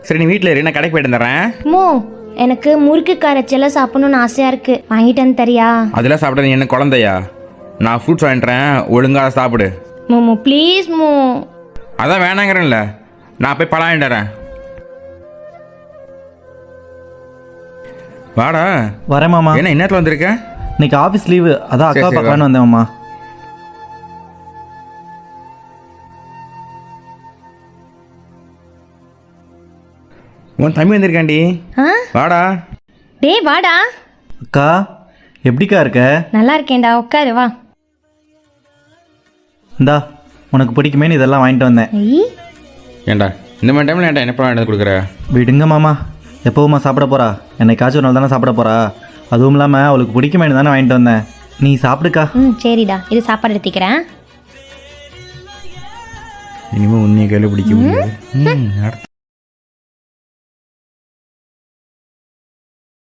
சரி நீ வீட்டில் இரு, நான் கடைக்கு போயிட்டு வந்துடுறேன். மோ எனக்கு முறுக்கு கரைச்செல்லாம் சாப்பிடணும்னு ஆசையாக இருக்குது, வாங்கிட்டு வந்து தரியா? அதெல்லாம் சாப்பிட நீ என்ன குழந்தையா? நான் ஃப்ரூட்ஸ் வாங்கிட்டுறேன், ஒழுங்காக சாப்பிடு. மோ ப்ளீஸ் மோ. அதான் வேணாங்கிறேன்ல, நான் போய் பழம் வாங்கிட்டு வரேன். வாடா. வரேன் மாமா. என்ன இன்னத்தில் வந்திருக்க? இன்னைக்கு ஆஃபீஸ் லீவு, அதான் அக்கா சரி, பார்க்கலான்னு வந்தேன் மாமா. உன் தம்பி வந்திருக்காண்டி. ஆ வாடா. டேய் வாடா. அக்கா எப்படிக்கா இருக்க? நல்லா இருக்கேன்டா, உட்காரு வா. இந்தா உனக்கு பிடிக்குமேன்னு இதெல்லாம் வாங்கிட்டு வந்தேன். ஐ ஏண்டா இந்த மாதிரி டைமில் ஏன்டா என்ன பழம் வாங்கிட்டு கொடுக்குற? விடுங்க மாமா, எப்போவுமா சாப்பிட போகிறா? என்னைக்காச்சும் ஒரு நாள் தானே சாப்பிட போகிறா. அதுவும் இல்லாமல் அவளுக்கு பிடிக்குமேனு தானே வாங்கிட்டு வந்தேன். நீ சாப்பிடுக்கா. சரிடா, இது சாப்பாடு எடுத்துக்கிறேன். இனிமேல் உன்னைய கையில் பிடிக்க முடியாது.